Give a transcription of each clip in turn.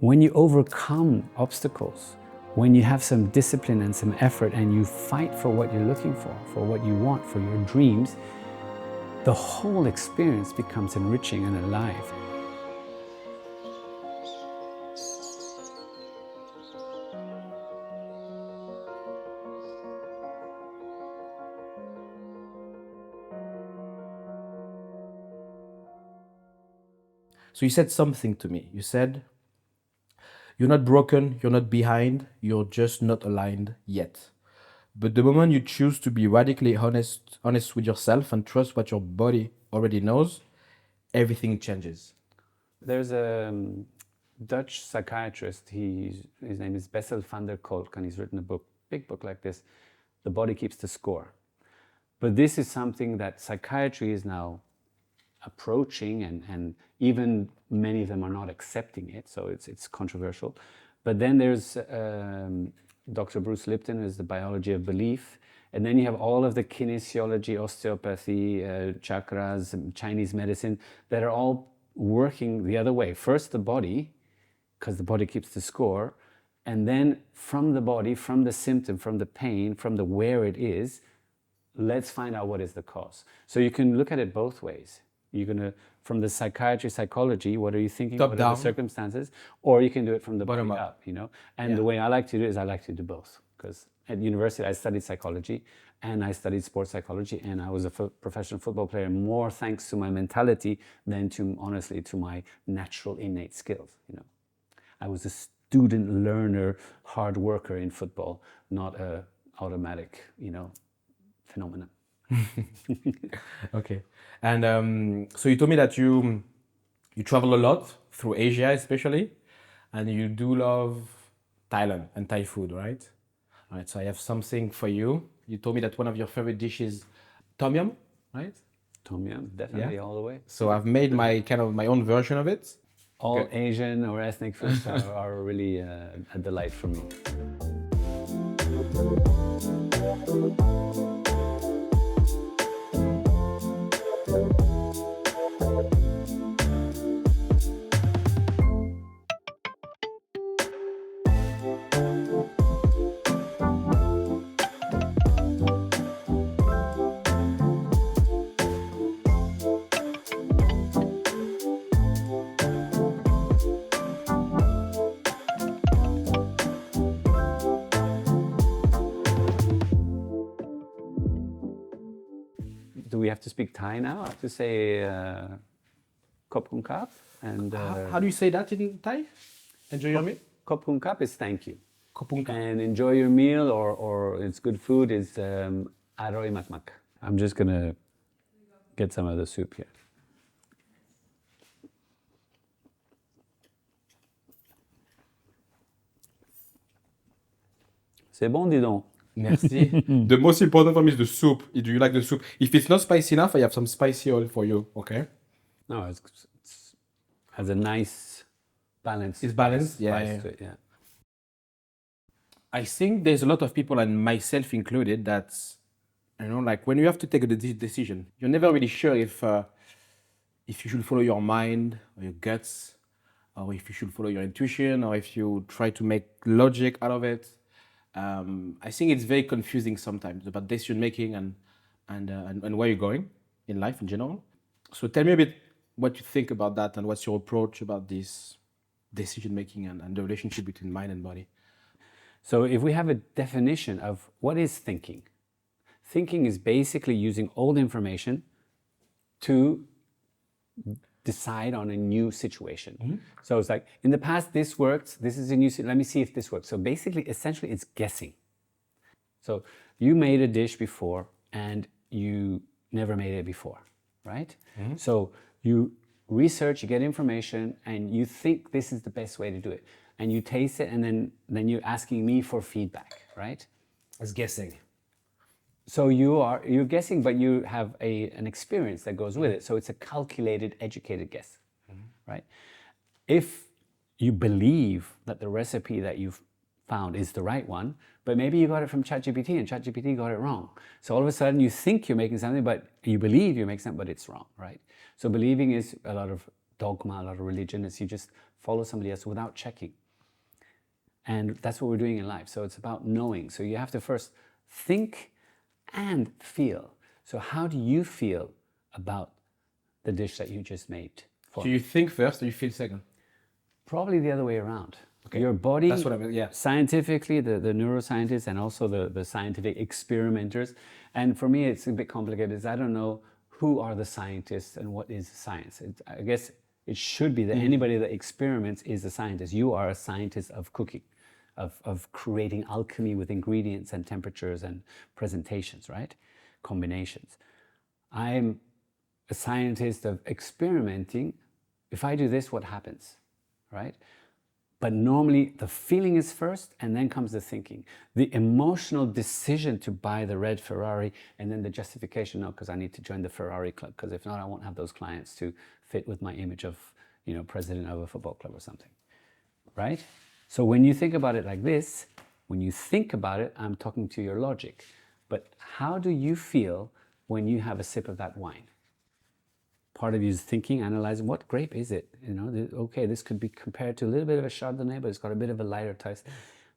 when you overcome obstacles, when you have some discipline and some effort and you fight for what you're looking for what you want, for your dreams, the whole experience becomes enriching and alive. So you said something to me. You said, you're not broken, you're not behind, you're just not aligned yet. But the moment you choose to be radically honest with yourself and trust what your body already knows, everything changes. There's a Dutch psychiatrist, his name is Bessel van der Kolk, and he's written a book, big book like this, The Body Keeps the Score. But this is something that psychiatry is now approaching, and even many of them are not accepting it, so it's controversial. But then there's Dr. Bruce Lipton, who's the biology of belief, and then you have all of the kinesiology, osteopathy, chakras, Chinese medicine, that are all working the other way. First the body, because the body keeps the score, and then from the body, from the symptom, from the pain, from the where it is, let's find out what is the cause. So you can look at it both ways. You're gonna, from the psychiatry, psychology, what are you thinking, Top what down. are the circumstances? Or you can do it from the Bottom body up. up, you know? And the way I like to do it is I like to do both. Because at university I studied psychology and I studied sports psychology, and I was a professional football player more thanks to my mentality than to, honestly, to my natural innate skills, you know? I was a student learner, hard worker in football, not a automatic, you know, phenomenon. Okay. And so you told me that you travel a lot through Asia, especially, and you do love Thailand and Thai food, right? All right. So I have something for you. You told me that one of your favorite dishes, tom yum, right? Tom yum, definitely, all the way. So I've made my own version of it. All Asian or ethnic foods are really a delight for me. Do we have to speak Thai now? I have to say Kop Hung Kap, and How do you say that in Thai? Enjoy your meal? Kop Hung Kap is thank you. Kopung ka. And enjoy your meal, or it's good food, is Aroy Mak Mak. I'm just gonna get some of the soup here. C'est bon, dis donc. Merci. The most important for me is the soup. Do you like the soup? If it's not spicy enough, I have some spicy oil for you, okay? No, it has a nice balance. It's balanced? Spice to it, yeah. I think there's a lot of people, and myself included, that, you know, like when you have to take a decision, you're never really sure if you should follow your mind or your guts, or if you should follow your intuition, or if you try to make logic out of it. I think it's very confusing sometimes about decision making and where you're going in life in general. So tell me a bit what you think about that, and what's your approach about this decision making and the relationship between mind and body. So if we have a definition of what is thinking, thinking is basically using old information to decide on a new situation. Mm-hmm. So it's like, in the past this worked, this is a new, let me see if this works. So basically, essentially, it's guessing. So you made a dish before and you never made it before, right? Mm-hmm. So you research, you get information, and you think this is the best way to do it. And you taste it, and then you're asking me for feedback, right? That's guessing. So you're guessing, but you have an experience that goes with it. So it's a calculated, educated guess, right? If you believe that the recipe that you've found is the right one, but maybe you got it from ChatGPT and ChatGPT got it wrong. So all of a sudden you think you're making something, but you believe you're making something, but it's wrong, right? So believing is a lot of dogma, a lot of religion. It's you just follow somebody else without checking. And that's what we're doing in life. So it's about knowing. So you have to first think and feel. So how do you feel about the dish that you just made? So you think first or you feel second? Probably the other way around. Okay. Your body, That's what I mean, yeah. Scientifically, the neuroscientists and also the scientific experimenters, and for me it's a bit complicated because I don't know who are the scientists and what is science. I guess it should be that anybody that experiments is a scientist. You are a scientist of cooking, of creating alchemy with ingredients and temperatures and presentations, right? Combinations. I'm a scientist of experimenting. If I do this, what happens, right? But normally the feeling is first and then comes the thinking. The emotional decision to buy the red Ferrari and then the justification, no, because I need to join the Ferrari club, because if not, I won't have those clients to fit with my image of, president of a football club or something, right? So when you think about it like this, when you think about it, I'm talking to your logic. But how do you feel when you have a sip of that wine? Part of you is thinking, analyzing, what grape is it? Okay, this could be compared to a little bit of a Chardonnay, but it's got a bit of a lighter taste,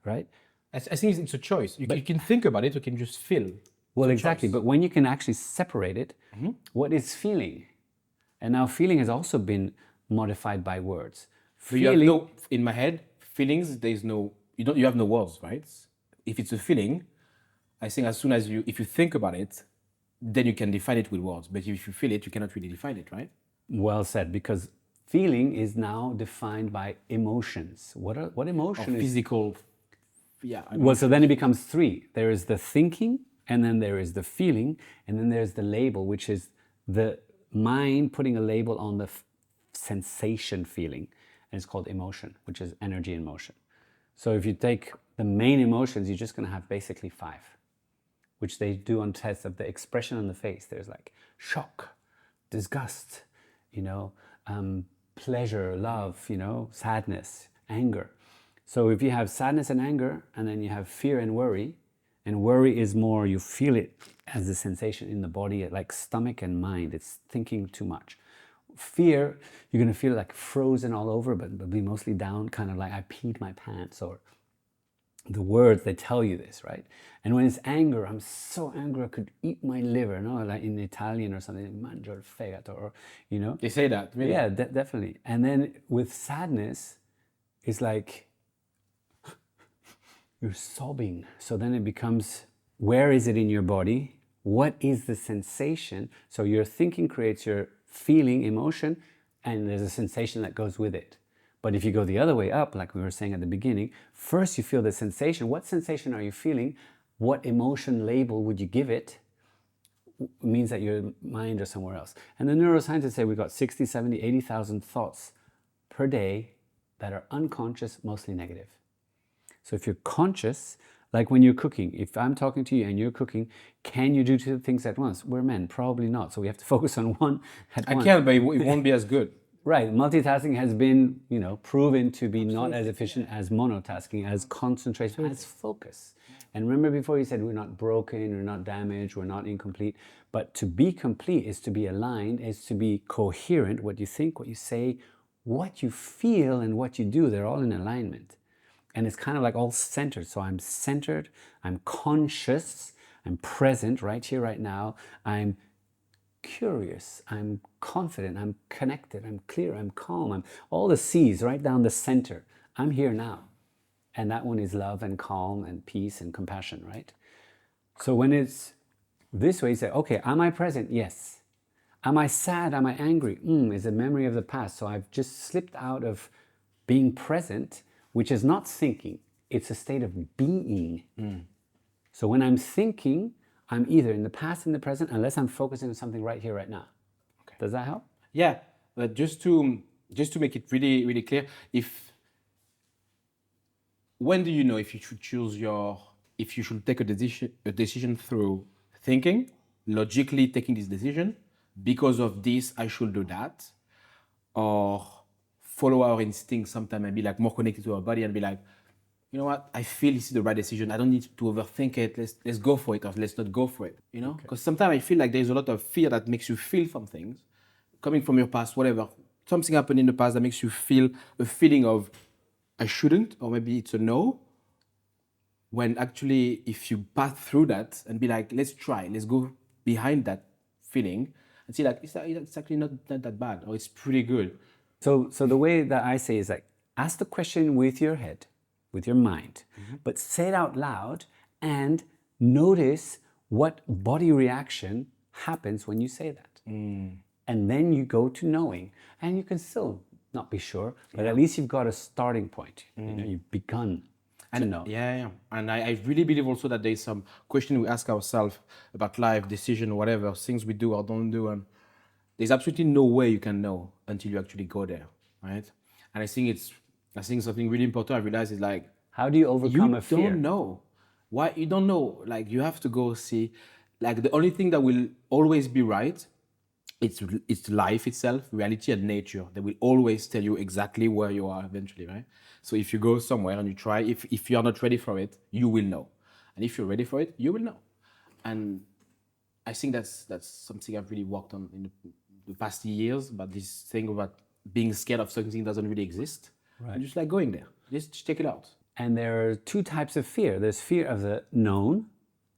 right? I think it's a choice. You can think about it, you can just feel. Well, exactly. But when you can actually separate it, what is feeling? And now feeling has also been modified by words. Feeling, in my head, feelings, you have no words, right? If it's a feeling, I think as soon as if you think about it, then you can define it with words. But if you feel it, you cannot really define it, right? Well said, because feeling is now defined by emotions. What emotion is? Physical, yeah. Well, so then it becomes three. There is the thinking, and then there is the feeling, and then there's the label, which is the mind putting a label on the sensation feeling. And it's called emotion, which is energy in motion. So if you take the main emotions, you're just going to have basically 5. Which they do on tests of the expression on the face. There's like shock, disgust, pleasure, love, sadness, anger. So if you have sadness and anger, and then you have fear and worry is more, you feel it as a sensation in the body, like stomach and mind. It's thinking too much. Fear, you're going to feel like frozen all over, but be mostly down, kind of like I peed my pants, or the words, they tell you this, right? And when it's anger, I'm so angry I could eat my liver, no? Like in Italian or something, mangia il fegato, or, They say that, really? Yeah, definitely. And then with sadness, it's like you're sobbing. So then it becomes, where is it in your body? What is the sensation? So your thinking creates your feeling, emotion, and there's a sensation that goes with it. But if you go the other way up, like we were saying at the beginning, first you feel the sensation. What sensation are you feeling? What emotion label would you give it? It means that your mind is somewhere else. And the neuroscientists say we've got 60, 70, 80,000 thoughts per day that are unconscious, mostly negative. So if you're conscious, like when you're cooking, if I'm talking to you and you're cooking, can you do 2 things at once? We're men, probably not. So we have to focus on one at once. I can, but it won't be as good. Right, multitasking has been, proven to be not as efficient as monotasking, as concentration, as focus. And remember before you said we're not broken, we're not damaged, we're not incomplete. But to be complete is to be aligned, is to be coherent. What you think, what you say, what you feel, and what you do, they're all in alignment. And it's kind of like all centered. So I'm centered, I'm conscious, I'm present right here, right now. I'm curious, I'm confident, I'm connected, I'm clear, I'm calm, I'm all the C's right down the center. I'm here now. And that one is love and calm and peace and compassion, right? So when it's this way, you say, okay, am I present? Yes. Am I sad? Am I angry? It's a memory of the past. So I've just slipped out of being present, which is not thinking. It's a state of being. So when I'm thinking, I'm either in the past, in the present, unless I'm focusing on something right here, right now. Okay. Does that help? Yeah, but just to make it really, really clear, when do you know if you should if you should take a decision through thinking, logically taking this decision, because of this, I should do that, or follow our instinct sometime and be like more connected to our body and be like, you know what, I feel this is the right decision. I don't need to overthink it. Let's go for it, or let's not go for it, Because sometimes I feel like there's a lot of fear that makes you feel some things, coming from your past, whatever. something happened in the past that makes you feel a feeling of I shouldn't, or maybe it's a no, when actually if you pass through that and be like, let's go behind that feeling and see like, it's actually not that bad, or it's pretty good. So the way that I say is like, ask the question with your head, with your mind, but say it out loud and notice what body reaction happens when you say that. And then you go to knowing, and you can still not be sure, but at least you've got a starting point. You know, you've begun to know. Yeah. And I really believe also that there's some question we ask ourselves about life, decision, whatever, things we do or don't do. And there's absolutely no way you can know until you actually go there, right? And I think something really important I realize is like, How do you overcome a fear? You don't know. Why? You don't know. Like, you have to go see. Like, the only thing that will always be right, it's life itself, reality and nature. They will always tell you exactly where you are eventually, right? So if you go somewhere and you try, if you're not ready for it, you will know. And if you're ready for it, you will know. And I think that's something I've really worked on in the past years, but this thing about being scared of something doesn't really exist. Right. And just like going there, just check it out. And there are two types of fear. There's fear of the known,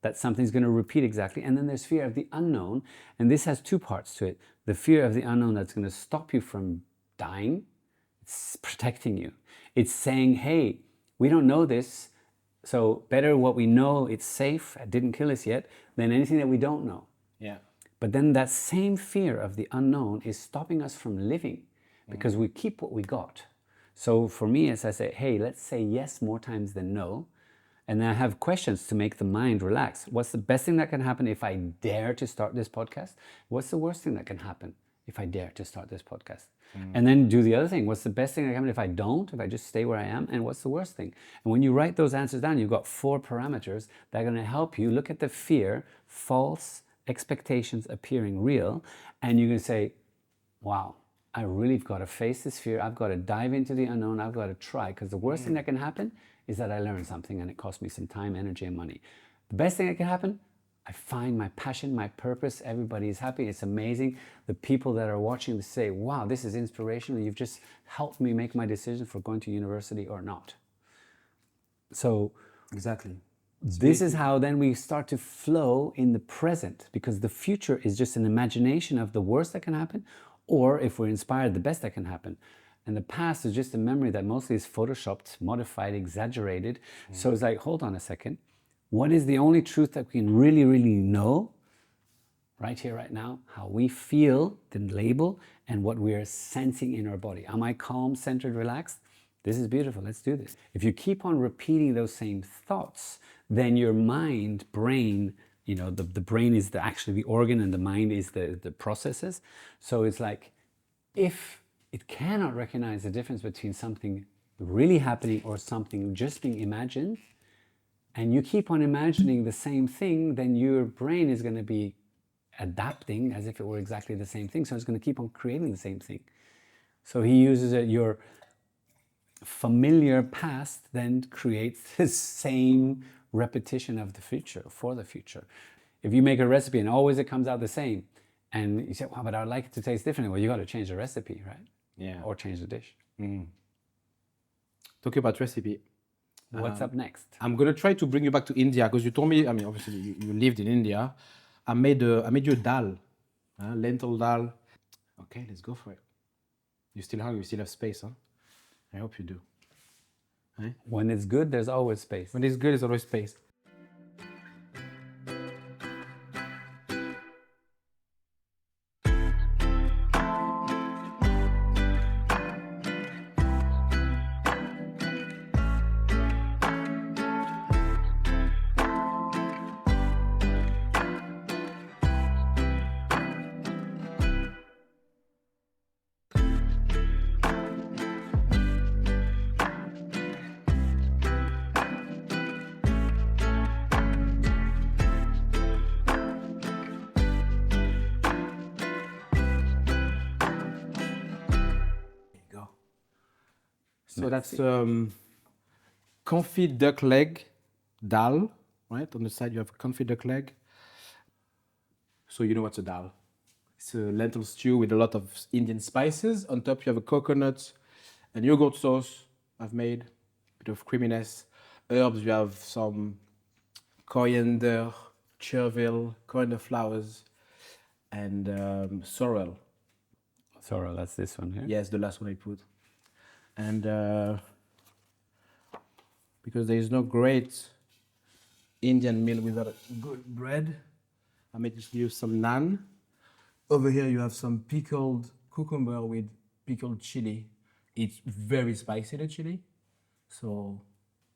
that something's going to repeat exactly, and then there's fear of the unknown, and this has two parts to it. The fear of the unknown that's going to stop you from dying, it's protecting you. It's saying, hey, we don't know this, so better what we know, it's safe, it didn't kill us yet, than anything that we don't know. Yeah. But then that same fear of the unknown is stopping us from living, because we keep what we got. So for me, as I say, hey, let's say yes more times than no. And then I have questions to make the mind relax. What's the best thing that can happen if I dare to start this podcast? What's the worst thing that can happen if I dare to start this podcast? And then do the other thing. What's the best thing that can happen if I don't, if I just stay where I am? And what's the worst thing? And when you write those answers down, you've got 4 parameters that are going to help you look at the fear, false expectations appearing real, and you can say, wow, I really've got to face this fear. I've got to dive into the unknown. I've got to try, because the worst thing that can happen is that I learn something and it costs me some time, energy, and money. The best thing that can happen, I find my passion, my purpose. Everybody is happy. It's amazing. The people that are watching say, wow, this is inspirational. You've just helped me make my decision for going to university or not. So exactly. This is how then we start to flow in the present, because the future is just an imagination of the worst that can happen, or if we're inspired, the best that can happen. And the past is just a memory that mostly is photoshopped, modified, exaggerated. So it's like, hold on a second. What is the only truth that we can really, really know right here, right now? How we feel, the label, and what we are sensing in our body. Am I calm, centered, relaxed? This is beautiful. Let's do this. If you keep on repeating those same thoughts, then your mind, brain, you know, the brain is actually the organ and the mind is the processes. So it's like, if it cannot recognize the difference between something really happening or something just being imagined, and you keep on imagining the same thing, then your brain is going to be adapting as if it were exactly the same thing. So it's going to keep on creating the same thing. So he uses it, your familiar past then creates the same repetition of the future, for the future. If you make a recipe and always it comes out the same, and you say, wow, but I'd like it to taste differently. Well, you got to change the recipe, right? Yeah. Or change the dish. Talking about recipe. What's up next? I'm going to try to bring you back to India, because you told me, I mean, obviously you lived in India. I made you a dal, lentil dal. Okay, let's go for it. You still hungry? You still have space, huh? I hope you do. Right? When it's good, there's always space. When it's good, there's always space. So that's confit duck leg dal, right? On the side you have confit duck leg. So you know what's a dal. It's a lentil stew with a lot of Indian spices. On top, you have a coconut and yogurt sauce I've made, bit of creaminess. Herbs, you have some coriander, chervil, coriander flowers, and sorrel. Sorrel, that's this one here. Yes, the last one I put. And because there is no great Indian meal without a good bread, I made just use some naan. Over here you have some pickled cucumber with pickled chili. It's very spicy, the chili, so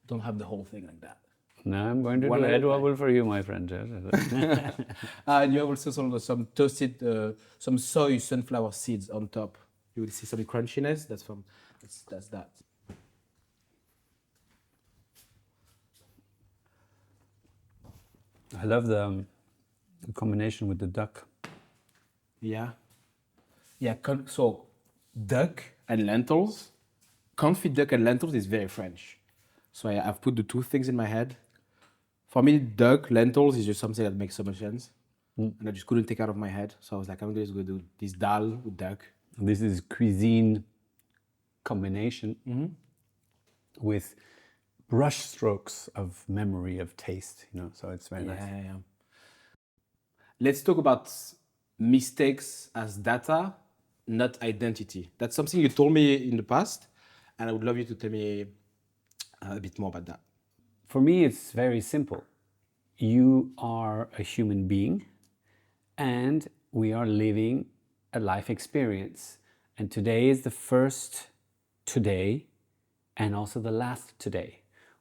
don't have the whole thing like that. Now I'm going to One do at a head time. wobble for you, my friend. And you have also some toasted, some soy sunflower seeds on top. You will see some crunchiness. That's that. I love the combination with the duck. Yeah. Yeah, so duck and lentils. Confit duck and lentils is very French. So I've put the two things in my head. For me, duck, lentils is just something that makes so much sense. And I just couldn't take it out of my head. So I was like, I'm just going to do this Daal with duck. This is cuisine combination with brush strokes of memory, of taste, so it's very nice. Yeah. Let's talk about mistakes as data, not identity. That's something you told me in the past, and I would love you to tell me a bit more about that. For me, it's very simple. You are a human being, and we are living a life experience. And today is the first today, and also the last today.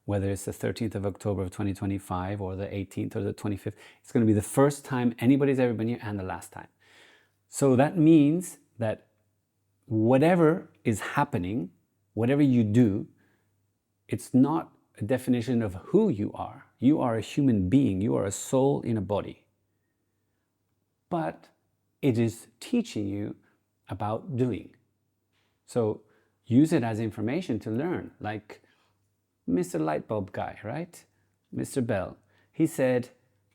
Whether it's the 13th of October of 2025 or the 18th or the 25th, it's going to be the first time anybody's ever been here and the last time. So that means that whatever is happening, whatever you do, it's not a definition of who you are. You are a human being. You are a soul in a body. But it is teaching you about doing. So use it as information to learn, like Mr. Lightbulb guy, right? Mr. Bell. He said,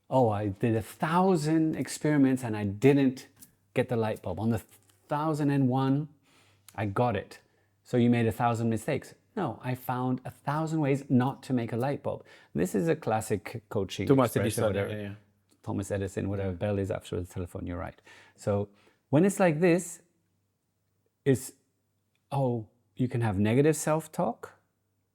oh, I did 1,000 experiments and I didn't get the light bulb. On the 1,001, I got it. So you made 1,000 mistakes. No, I found 1,000 ways not to make a light bulb. This is a classic coaching Thomas expression, Edison, whatever. yeah. Thomas Edison, whatever. Bell is after the telephone, you're right. So when it's like this, you can have negative self-talk,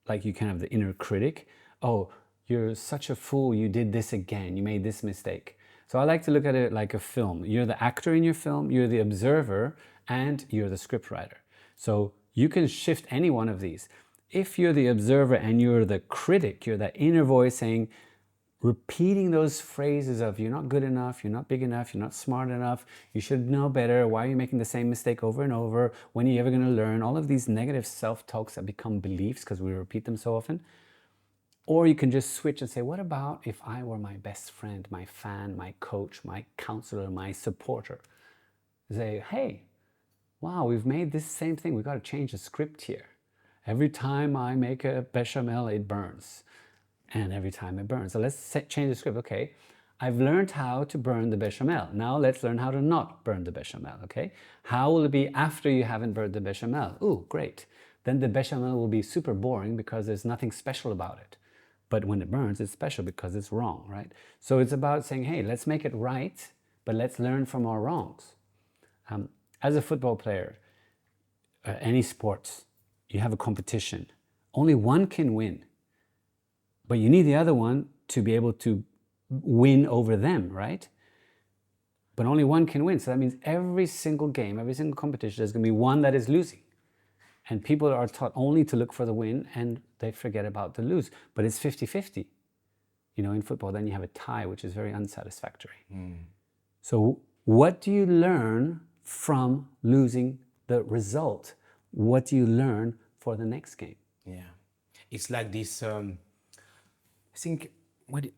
like you can have the inner critic. Oh, you're such a fool, you did this again, you made this mistake. So I like to look at it like a film. You're the actor in your film, you're the observer, and you're the scriptwriter. So you can shift any one of these. If you're the observer and you're the critic, you're that inner voice saying, repeating those phrases of you're not good enough, you're not big enough, you're not smart enough, you should know better, why are you making the same mistake over and over, when are you ever going to learn, all of these negative self-talks that become beliefs because we repeat them so often. Or you can just switch and say, what about if I were my best friend, my fan, my coach, my counselor, my supporter? Say, hey, wow, we've made this same thing, we've got to change the script here. Every time I make a bechamel, it burns. And every time it burns. So let's change the script. Okay, I've learned how to burn the bechamel. Now let's learn how to not burn the bechamel. Okay, how will it be after you haven't burned the bechamel? Ooh, great. Then the bechamel will be super boring because there's nothing special about it. But when it burns, it's special because it's wrong, right? So it's about saying, hey, let's make it right, but let's learn from our wrongs. As a football player, any sports, you have a competition. Only one can win. But you need the other one to be able to win over them, right? But only one can win. So that means every single game, every single competition, there's going to be one that is losing. And people are taught only to look for the win and they forget about the lose. But it's 50-50. In football, then you have a tie, which is very unsatisfactory. So what do you learn from losing the result? What do you learn for the next game? Yeah. It's like this... I think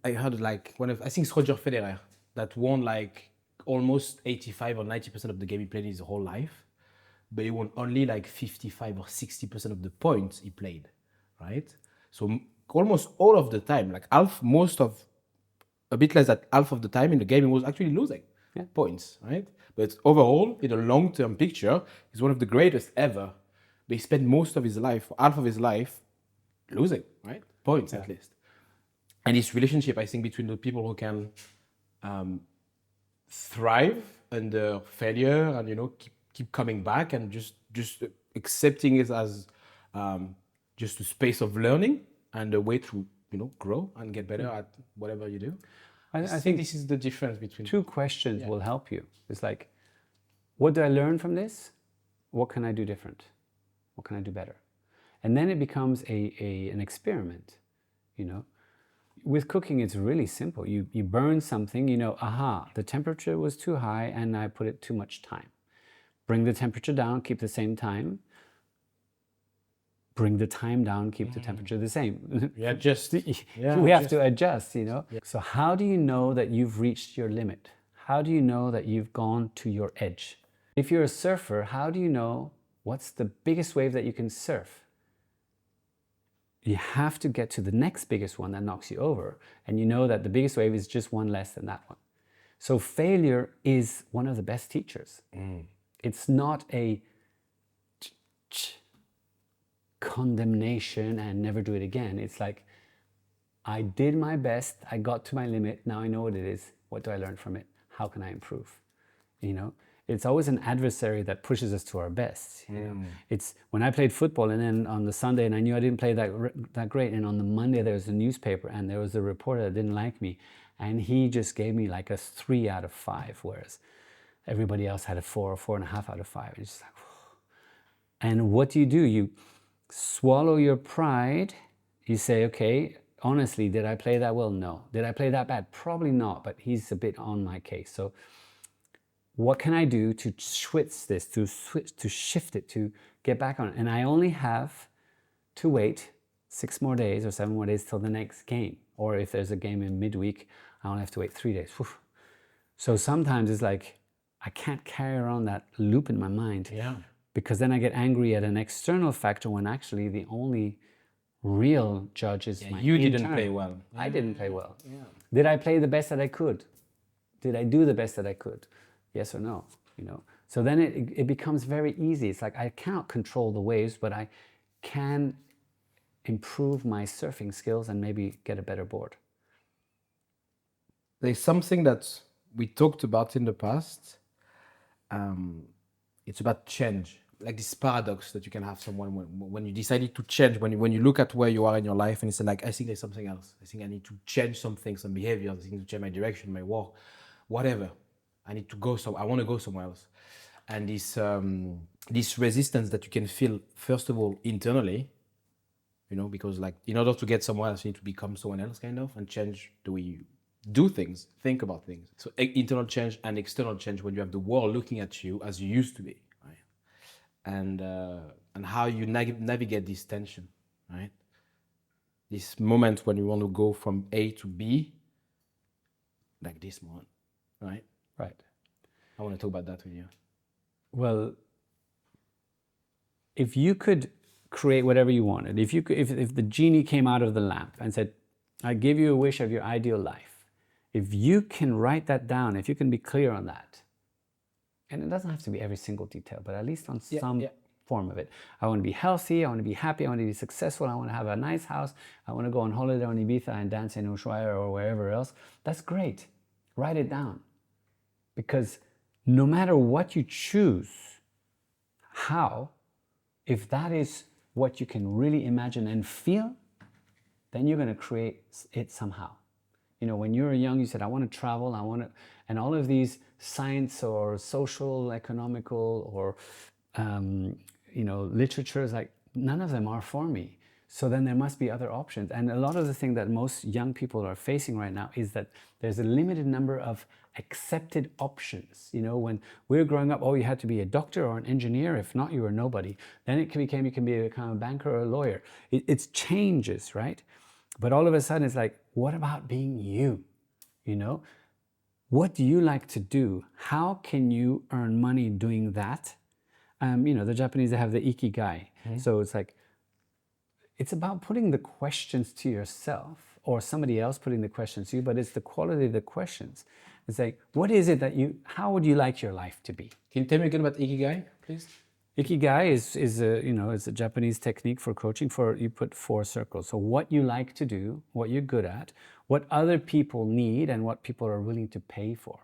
I heard I think it's Roger Federer that won like almost 85 or 90% of the game he played in his whole life, but he won only like 55 or 60% of the points he played, right? So almost all of the time, like a bit less than half of the time in the game, he was actually losing. Yeah. points, right? But overall, in a long-term picture, he's one of the greatest ever. But he spent most of his life, half of his life, losing, right? Points at least. And this relationship, I think, between the people who can thrive under failure and keep coming back and just accepting it as just a space of learning and a way to grow and get better at whatever you do. I think this is the difference between two questions will help you. It's like, what do I learn from this? What can I do different? What can I do better? And then it becomes an experiment, With cooking, it's really simple. You burn something, aha, the temperature was too high and I put it too much time. Bring the temperature down, keep the same time. Bring the time down, keep the temperature the same. Yeah, just we have to adjust, Yeah. So how do you know that you've reached your limit? How do you know that you've gone to your edge? If you're a surfer, how do you know what's the biggest wave that you can surf? You have to get to the next biggest one that knocks you over. And you know that the biggest wave is just one less than that one. So failure is one of the best teachers. It's not a condemnation and never do it again. It's like, I did my best, I got to my limit, now I know what it is. What do I learn from it? How can I improve? It's always an adversary that pushes us to our best. It's when I played football, and then on the Sunday, and I knew I didn't play that great, and on the Monday there was a newspaper, and there was a reporter that didn't like me, and he just gave me like a 3 out of 5, whereas everybody else had a 4 or 4.5 out of 5. It's just like, whew. And what do? You swallow your pride. You say, okay, honestly, did I play that well? No. Did I play that bad? Probably not, but he's a bit on my case. So what can I do to switch this, to shift it, to get back on it? And I only have to wait 6 more days or 7 more days till the next game. Or if there's a game in midweek, I only have to wait 3 days. Whew. So sometimes it's like, I can't carry around that loop in my mind. Yeah. Because then I get angry at an external factor when actually the only real judge is my you internal. didn't play well. I didn't play well. Yeah. Did I play the best that I could? Did I do the best that I could? Yes or no? So then it becomes very easy. It's like I cannot control the waves, but I can improve my surfing skills and maybe get a better board. There's something that we talked about in the past. It's about change, like this paradox that you can have someone when you decided to change, when you look at where you are in your life and you say like, I think there's something else. I think I need to change something, some behaviors. I need to change my direction, my work, whatever. I need to go I want to go somewhere else. And this resistance that you can feel, first of all, internally, because like in order to get somewhere else, you need to become someone else kind of and change the way you do things, think about things. So internal change and external change when you have the world looking at you as you used to be, right? And how you navigate this tension, right? This moment when you want to go from A to B, like this moment, right? Right. I want to talk about that with you. Well, if you could create whatever you wanted, if the genie came out of the lamp and said, I give you a wish of your ideal life, if you can write that down, if you can be clear on that, and it doesn't have to be every single detail, but at least on some form of it. I want to be healthy, I want to be happy, I want to be successful, I want to have a nice house, I want to go on holiday on Ibiza and dance in Ushuaia or wherever else. That's great. Write it down. Because no matter what you choose, if that is what you can really imagine and feel, then you're going to create it somehow. When you were young, you said, I want to travel, and all of these science or social, economical, or, literature is like, none of them are for me. So then there must be other options. And a lot of the thing that most young people are facing right now is that there's a limited number of accepted options. When we were growing up, you had to be a doctor or an engineer. If not, you were nobody. Then you can be a banker or a lawyer. It's changes, right? But all of a sudden, it's like, what about being you? What do you like to do? How can you earn money doing that? The Japanese, they have the ikigai. Mm-hmm. So it's like, it's about putting the questions to yourself or somebody else putting the questions to you, but it's the quality of the questions. It's like, what is it that how would you like your life to be? Can you tell me again about Ikigai, please? Ikigai is a Japanese technique for coaching. You put 4 circles. So what you like to do, what you're good at, what other people need, and what people are willing to pay for.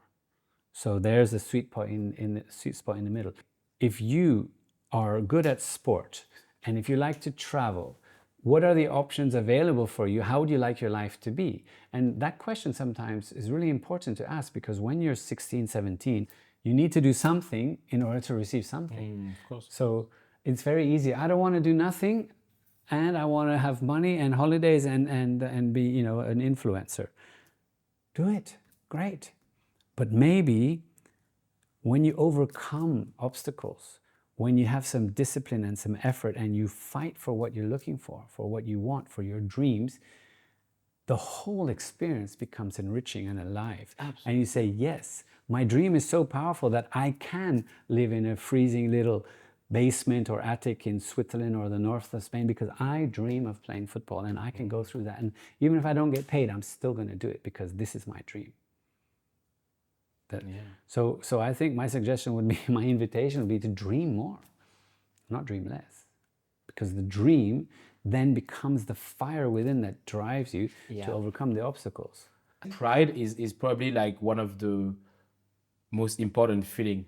So there's a sweet spot in the middle. If you are good at sport, and if you like to travel, what are the options available for you? How would you like your life to be? And that question sometimes is really important to ask, because when you're 16, 17, you need to do something in order to receive something. Of course. So it's very easy. I don't want to do nothing, and I want to have money and holidays and be, an influencer. Do it. Great. But maybe when you overcome obstacles, when you have some discipline and some effort and you fight for what you're looking for what you want, for your dreams, the whole experience becomes enriching and alive. Absolutely. And you say, yes, my dream is so powerful that I can live in a freezing little basement or attic in Switzerland or the north of Spain, because I dream of playing football and I can go through that. And even if I don't get paid, I'm still going to do it because this is my dream. So I think my suggestion would be, my invitation would be to dream more, not dream less. Because the dream then becomes the fire within that drives you to overcome the obstacles. Pride is probably like one of the most important feeling.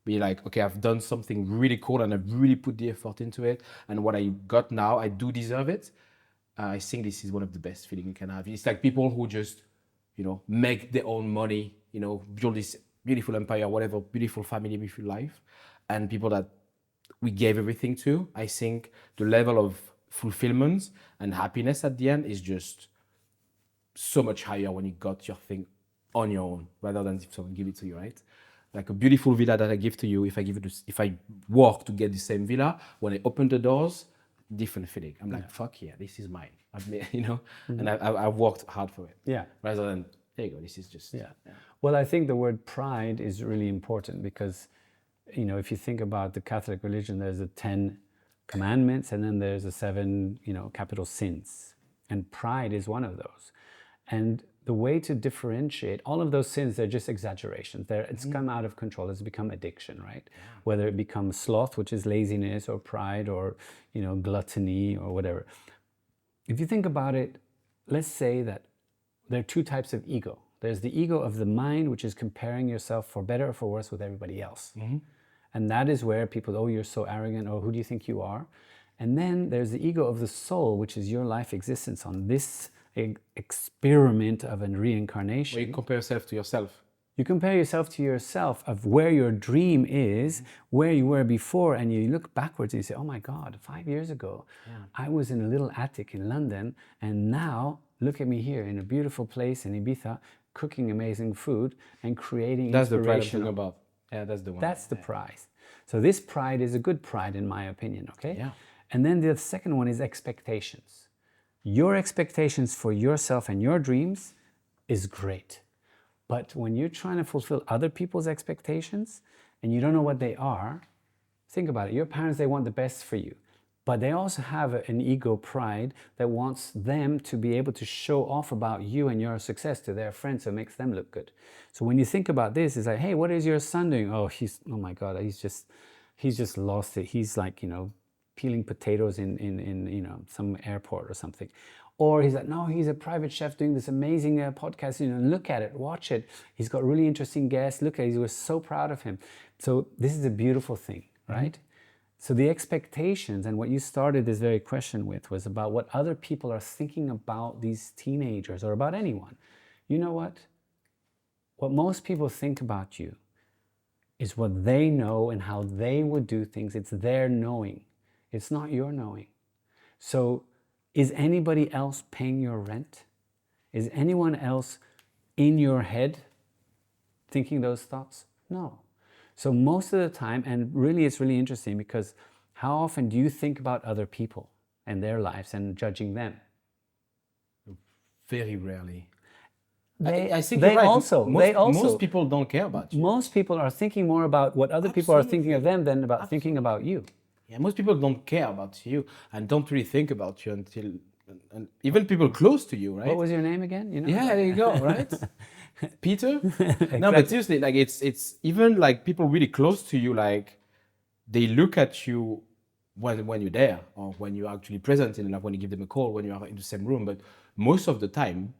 Be like, okay, I've done something really cool and I've really put the effort into it, and what I got now, I do deserve it. I think this is one of the best feeling you can have. It's like people who just, make their own money, build this beautiful empire, whatever, beautiful family, beautiful life, and people that we gave everything to. I think the level of fulfillment and happiness at the end is just so much higher when you got your thing on your own, rather than if someone give it to you, right? Like a beautiful villa that I give to you, if I work to get the same villa, when I open the doors, different feeling. I'm like, fuck yeah, this is mine. And I've worked hard for it. Yeah. Rather than, there you go, this is just. Yeah. Well, I think the word pride is really important because, if you think about the Catholic religion, there's the 10 commandments and then there's the 7, capital sins. And pride is one of those. And the way to differentiate all of those sins, they're just exaggerations. It's come out of control. It's become addiction, right? Yeah. Whether it becomes sloth, which is laziness, or pride, or gluttony, or whatever. If you think about it, let's say that there are 2 types of ego. There's the ego of the mind, which is comparing yourself for better or for worse with everybody else. Mm-hmm. And that is where people, oh, you're so arrogant, or who do you think you are? And then there's the ego of the soul, which is your life existence on this experiment of a reincarnation. Where you compare yourself to yourself. You compare yourself to yourself of where your dream is, where you were before, and you look backwards and you say, oh my God, 5 years ago, I was in a little attic in London, and now look at me here in a beautiful place in Ibiza, cooking amazing food and creating That's the pride I'm inspiration. talking about. Yeah, that's the one. That's the prize. So this pride is a good pride in my opinion, okay? Yeah. And then the second one is expectations. Your expectations for yourself and your dreams is great. But when you're trying to fulfill other people's expectations and you don't know what they are, think about it. Your parents, they want the best for you. But they also have an ego pride that wants them to be able to show off about you and your success to their friends, so it makes them look good. So when you think about this, it's like, hey, what is your son doing? Oh my God, he's just lost it. He's like, peeling potatoes in some airport or something. Or he's like, no, he's a private chef doing this amazing podcast. Look at it, watch it. He's got really interesting guests. Look at it, we're so proud of him. So this is a beautiful thing, right? Mm-hmm. So the expectations, and what you started this very question with, was about what other people are thinking about these teenagers or about anyone. You know what? What most people think about you is what they know and how they would do things. It's their knowing. It's not your knowing. So is anybody else paying your rent? Is anyone else in your head thinking those thoughts? No. So most of the time, and really it's really interesting, because how often do you think about other people and their lives and judging them? Very rarely. I think you're right. Most people don't care about you. Most people are thinking more about what other people are thinking of them than about thinking about you. Yeah, most people don't care about you and don't really think about you until, and even people close to you, right? What was your name again? Yeah, there you go, right? Peter? No, but seriously, like it's even like people really close to you, like they look at you when you're there or when you're actually present, and like when you give them a call, when you are in the same room. But most of the time,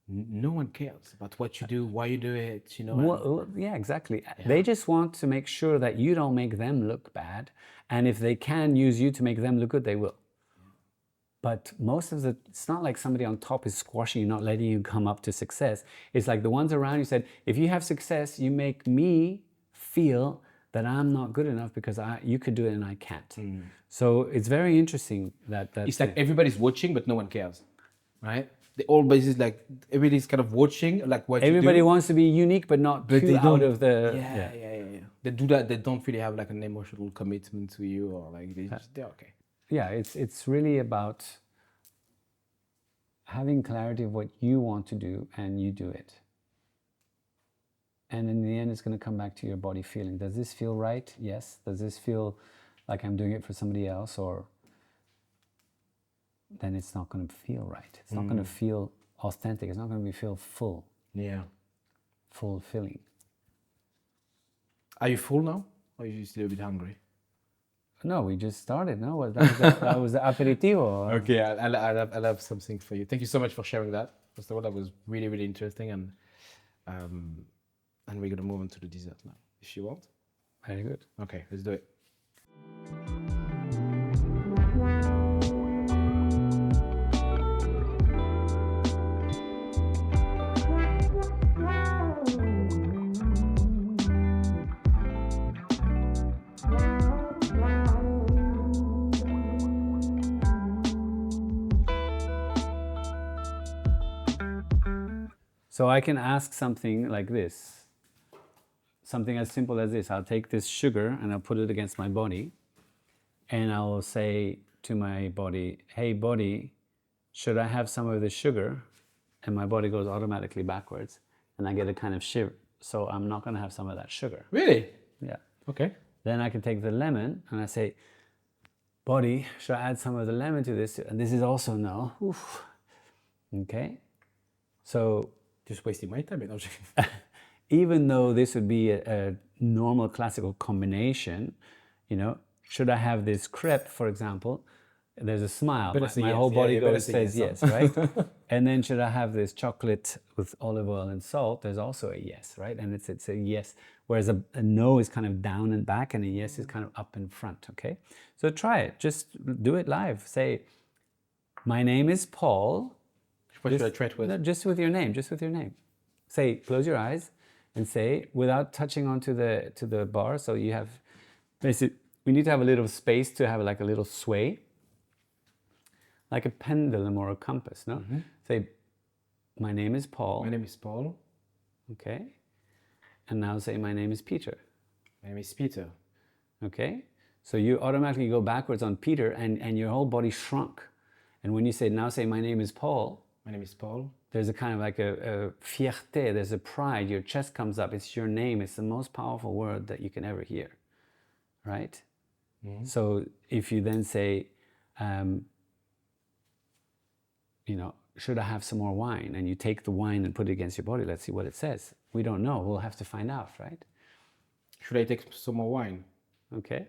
no one cares about what you do, why you do it, you know. Well, yeah, exactly. They just want to make sure that you don't make them look bad. And if they can use you to make them look good, they will. But most of it's not like somebody on top is squashing you, not letting you come up to success. It's like the ones around you said, if you have success, you make me feel that I'm not good enough because you could do it and I can't. So it's very interesting that it's like everybody's watching, but no one cares, right? They all basically like everybody's kind of watching, like what everybody you do. wants to be unique, but not But too they out don't, of the. Yeah. They do that. They don't really have like an emotional commitment to you, or like they're okay. Yeah, it's really about having clarity of what you want to do and you do it. And in the end, it's going to come back to your body feeling. Does this feel right? Yes. Does this feel like I'm doing it for somebody else? Or then it's not going to feel right. It's not going to feel authentic. It's not going to feel full. Yeah. Fulfilling. Are you full now? Or are you still a bit hungry? No, we just started. No, that was the aperitivo. Okay, I'll have something for you. Thank you so much for sharing that. First of all, that was really, really interesting, and we're gonna move on to the dessert now, if you want. Very good. Okay, let's do it. So I can ask something like this, something as simple as this. I'll take this sugar and I'll put it against my body, and I will say to my body, hey body, should I have some of this sugar? And my body goes automatically backwards and I get a kind of shiver. So I'm not going to have some of that sugar. Really? Yeah. Okay. Then I can take the lemon and I say, body, should I add some of the lemon to this? And this is also no. Oof. Okay. So just wasting my time. even though this would be a normal classical combination, you know, should I have this crepe, for example? There's a smile. My whole body says yes, right? And then should I have this chocolate with olive oil and salt? There's also a yes, right? And it's a yes. Whereas a no is kind of down and back, and a yes is kind of up in front, okay? So try it. Just do it live. Say, my name is Paul. What should I try it with? No, just with your name, Say, close your eyes and say, without touching onto the bar, so you have, basically, we need to have a little space to have like a little sway, like a pendulum or a compass, no? Mm-hmm. Say, my name is Paul. My name is Paul. Okay. And now say, my name is Peter. My name is Peter. Okay. So you automatically go backwards on Peter, and your whole body shrunk. And when you say, now say, my name is Paul. My name is Paul. There's a kind of like a fierté, there's a pride, your chest comes up, it's your name, it's the most powerful word that you can ever hear, right? Mm-hmm. So if you then say, you know, should I have some more wine? And you take the wine and put it against your body, let's see what it says. We don't know, we'll have to find out, right? Should I take some more wine? Okay,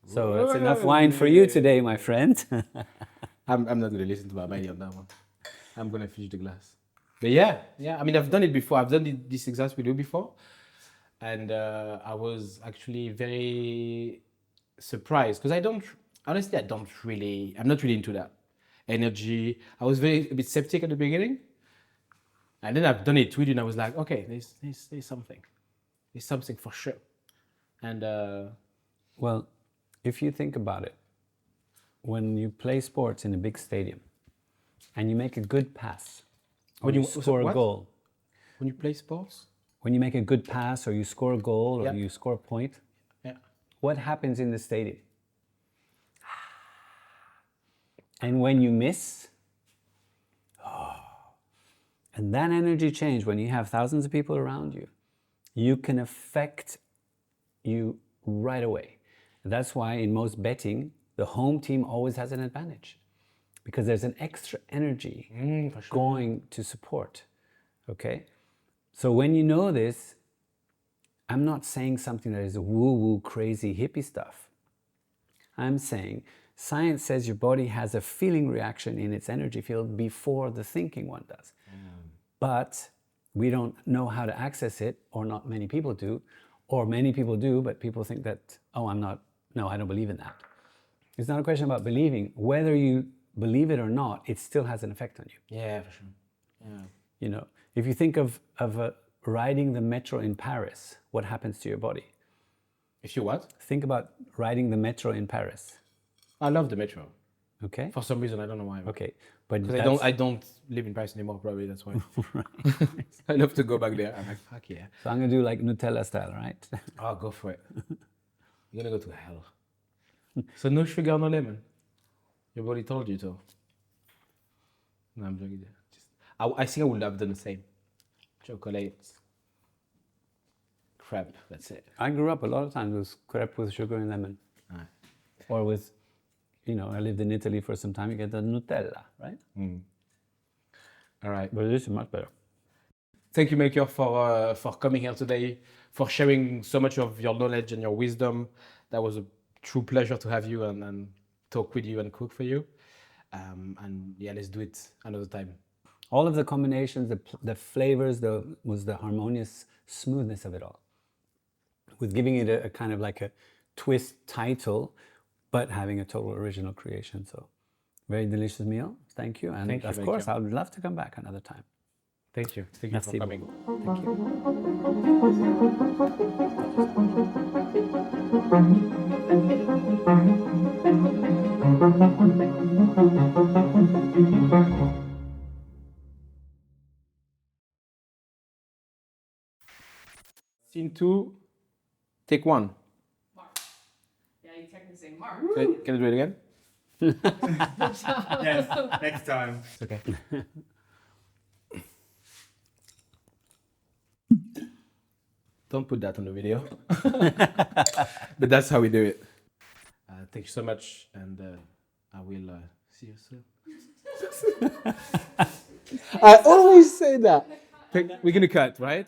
so that's enough wine for you today, my friend. I'm not going to listen to my body on that one. I'm going to finish the glass. But yeah. I mean, I've done it before. I've done this exact video before. And I was actually very surprised because I'm not really into that energy. I was a bit skeptic at the beginning. And then I've done it with you and I was like, okay, there's something. There's something for sure. And well, if you think about it, when you play sports in a big stadium and you make a good pass, or you score a goal. When you play sports? When you make a good pass or you score a goal or you score a point, yeah. What happens in the stadium? And when you miss, and that energy change, when you have thousands of people around you, you can affect you right away. That's why in most betting, the home team always has an advantage because there's an extra energy going to support, okay? So when you know this, I'm not saying something that is woo-woo, crazy, hippie stuff. I'm saying science says your body has a feeling reaction in its energy field before the thinking one does. But we don't know how to access it, or not many people do, or many people do, but people think that, oh, I don't believe in that. It's not a question about believing. Whether you believe it or not, it still has an effect on you. Yeah, for sure. Yeah. You know, if you think of riding the metro in Paris, what happens to your body? If you what? Think about riding the metro in Paris. I love the metro. Okay. For some reason, I don't know why. Okay, but Because I don't live in Paris anymore. Probably that's why. I love to go back there. I'm like, fuck yeah. So I'm gonna do like Nutella style, right? Oh, go for it. You're gonna go to hell. So no sugar, no lemon. Your body told you to. No, I'm joking. I think I would have done the same. Chocolate, crêpe. That's it. I grew up a lot of times with crêpe with sugar and lemon, or with, I lived in Italy for some time. You get the Nutella, right? All right. But this is much better. Thank you, Melchior, for coming here today, for sharing so much of your knowledge and your wisdom. That was a true pleasure to have you and talk with you and cook for you. And yeah, let's do it another time. All of the combinations, the flavors, was the harmonious smoothness of it all, with giving it a kind of like a twist title, but having a total original creation. So, very delicious meal. Thank you, and Thank you, of course, Melchior. I would love to come back another time. Thank you. Thank you Merci for coming. Thank you. Scene 2, take 1. Yeah, you technically say Mark. Can I do it again? Yes, next time. It's okay. Don't put that on the video. But that's how we do it. Thank you so much, and I will see you soon. I always say that. We're gonna cut, right?